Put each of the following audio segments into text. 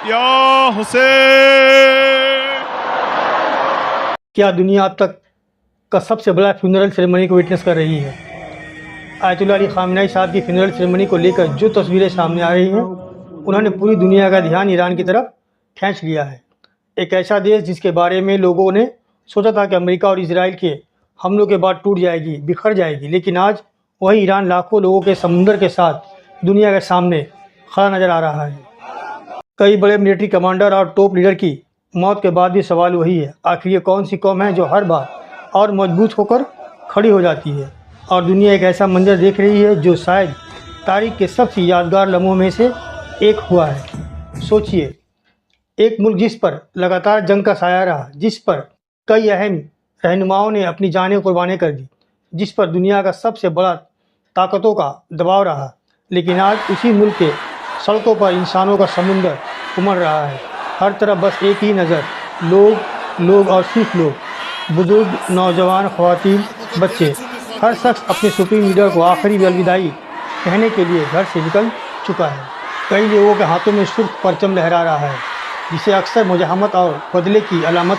یا حسین. کیا دنیا اب تک کا سب سے بڑا فنرل سیریمنی کو وٹنس کر رہی ہے. آیت اللہ علی خامنہ ای صاحب کی فنرل سیریمنی کو لے کر جو تصویریں سامنے آ رہی ہیں انہوں نے پوری دنیا کا دھیان ایران کی طرف کھینچ لیا ہے. ایک ایسا دیش جس کے بارے میں لوگوں نے سوچا تھا کہ امریکہ اور اسرائیل کے حملوں کے بعد ٹوٹ جائے گی، بکھر جائے گی، لیکن آج وہی ایران لاکھوں لوگوں کے سمندر کے ساتھ دنیا کے سامنے کھڑا نظر آ رہا ہے. کئی بڑے ملٹری کمانڈر اور ٹاپ لیڈر کی موت کے بعد بھی سوال وہی ہے، آخر یہ کون سی قوم ہے جو ہر بار اور مضبوط ہو کر کھڑی ہو جاتی ہے اور دنیا ایک ایسا منظر دیکھ رہی ہے جو شاید تاریخ کے سب سے یادگار لمحوں میں سے ایک ہوا ہے. سوچئے، ایک ملک جس پر لگاتار جنگ کا سایہ رہا، جس پر کئی اہم رہنماؤں نے اپنی جانیں قربانیں کر دی، جس پر دنیا کا سب سے بڑا طاقتوں کا دباؤ رہا، لیکن آج اسی ملک کے سڑکوں پر انسانوں کا سمندر امڑ رہا ہے. ہر طرف بس ایک ہی نظر، لوگ اور صرف لوگ، بزرگ، نوجوان، خواتین، بچے، ہر شخص اپنے سپریم لیڈر کو آخری الوداعی کہنے کے لیے گھر سے نکل چکا ہے. کئی لوگوں کے ہاتھوں میں سرخ پرچم لہرا رہا ہے جسے اکثر مزاحمت اور بدلے کی علامت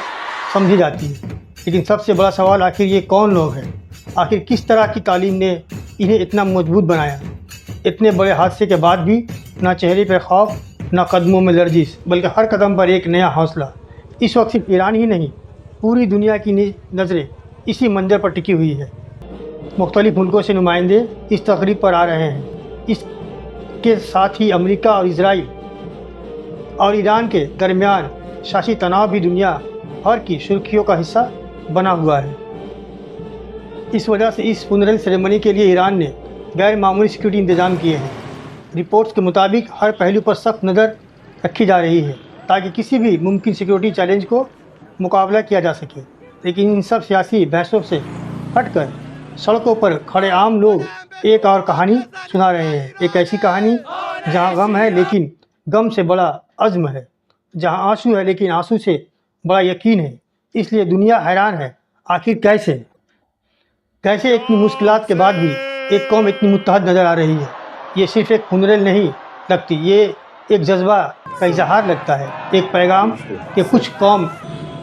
سمجھی جاتی ہے. لیکن سب سے بڑا سوال، آخر یہ کون لوگ ہیں؟ آخر کس طرح کی تعلیم نے انہیں اتنا مضبوط بنایا؟ اتنے بڑے حادثے کے بعد بھی نہ چہرے پر خوف، نہ قدموں میں لرزش، بلکہ ہر قدم پر ایک نیا حوصلہ. اس وقت صرف ایران ہی نہیں، پوری دنیا کی نظریں اسی منظر پر ٹکی ہوئی ہے. مختلف ملکوں سے نمائندے اس تقریب پر آ رہے ہیں. اس کے ساتھ ہی امریکہ اور اسرائیل اور ایران کے درمیان سیاسی تناؤ بھی دنیا بھر کی سرخیوں کا حصہ بنا ہوا ہے. اس وجہ سے اس فنرل سیریمنی کے لیے ایران نے غیر معمولی سیکورٹی انتظام کیے ہیں. رپورٹس کے مطابق ہر پہلو پر سخت نظر رکھی جا رہی ہے تاکہ کسی بھی ممکن سیکورٹی چیلنج کو مقابلہ کیا جا سکے. لیکن ان سب سیاسی بحثوں سے ہٹ کر سڑکوں پر کھڑے عام لوگ ایک اور کہانی سنا رہے ہیں. ایک ایسی کہانی جہاں غم ہے لیکن غم سے بڑا عزم ہے، جہاں آنسو ہے لیکن آنسو سے بڑا یقین ہے. اس لیے دنیا حیران ہے، آخر کیسے اتنی مشکلات کے بعد بھی ایک قوم اتنی متحد نظر آ رہی ہے. یہ صرف ایک فنرل نہیں لگتی، یہ ایک جذبہ کا اظہار لگتا ہے، ایک پیغام کہ کچھ قوم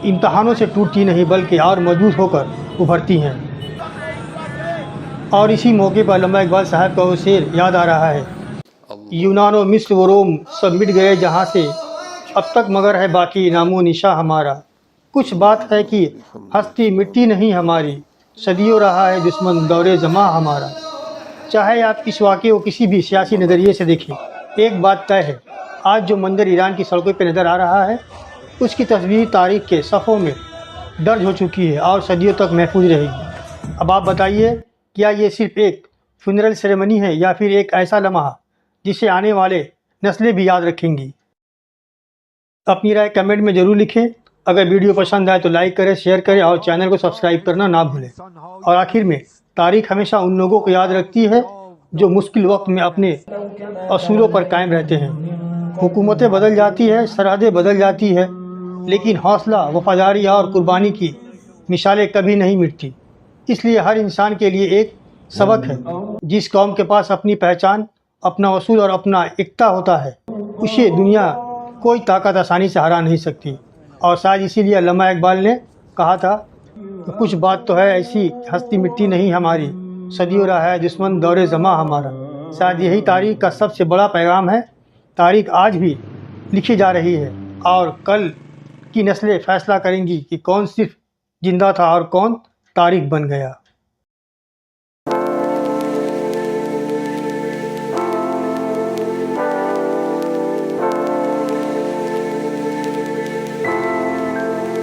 امتحانوں سے ٹوٹتی نہیں بلکہ اور مضبوط ہو کر ابھرتی ہیں. اور اسی موقع پر علامہ اقبال صاحب کا وہ شعر یاد آ رہا ہے، یونان و مصر و روم سب مٹ گئے جہاں سے، اب تک مگر ہے باقی نام و نشاں ہمارا. کچھ بات ہے کہ ہستی مٹی نہیں ہماری، صدیوں رہا ہے دشمن دور زماں ہمارا. چاہے آپ اس واقعے کو کسی بھی سیاسی نظریے سے دیکھیں، ایک بات طے ہے، آج جو منظر ایران کی سڑکوں پہ نظر آ رہا ہے اس کی تصویر تاریخ کے صفحوں میں درج ہو چکی ہے اور صدیوں تک محفوظ رہے گی. اب آپ بتائیے، کیا یہ صرف ایک فنرل سیریمنی ہے یا پھر ایک ایسا لمحہ جسے آنے والے نسلیں بھی یاد رکھیں گی؟ اپنی رائے کمنٹ میں ضرور لکھیں. اگر ویڈیو پسند آئے تو لائک کریں، شیئر کریں اور چینل کو سبسکرائب کرنا نہ بھولیں. اور آخر میں، تاریخ ہمیشہ ان لوگوں کو یاد رکھتی ہے جو مشکل وقت میں اپنے اصولوں پر قائم رہتے ہیں. حکومتیں بدل جاتی ہیں، سرحدیں بدل جاتی ہیں، لیکن حوصلہ، وفاداری اور قربانی کی مثالیں کبھی نہیں مٹتی. اس لیے ہر انسان کے لیے ایک سبق ہے، جس قوم کے پاس اپنی پہچان، اپنا اصول اور اپنا ایکتا ہوتا ہے اسے دنیا کوئی طاقت آسانی سے ہرا نہیں سکتی. اور شاید اسی لیے علامہ اقبال نے کہا تھا کہ کچھ بات تو ہے ایسی، ہستی مٹی نہیں ہماری، صدیوں رہا ہے دشمن دور زماں ہمارا. شاید یہی تاریخ کا سب سے بڑا پیغام ہے. تاریخ آج بھی لکھی جا رہی ہے اور کل کی نسلیں فیصلہ کریں گی کہ کون صرف زندہ تھا اور کون تاریخ بن گیا.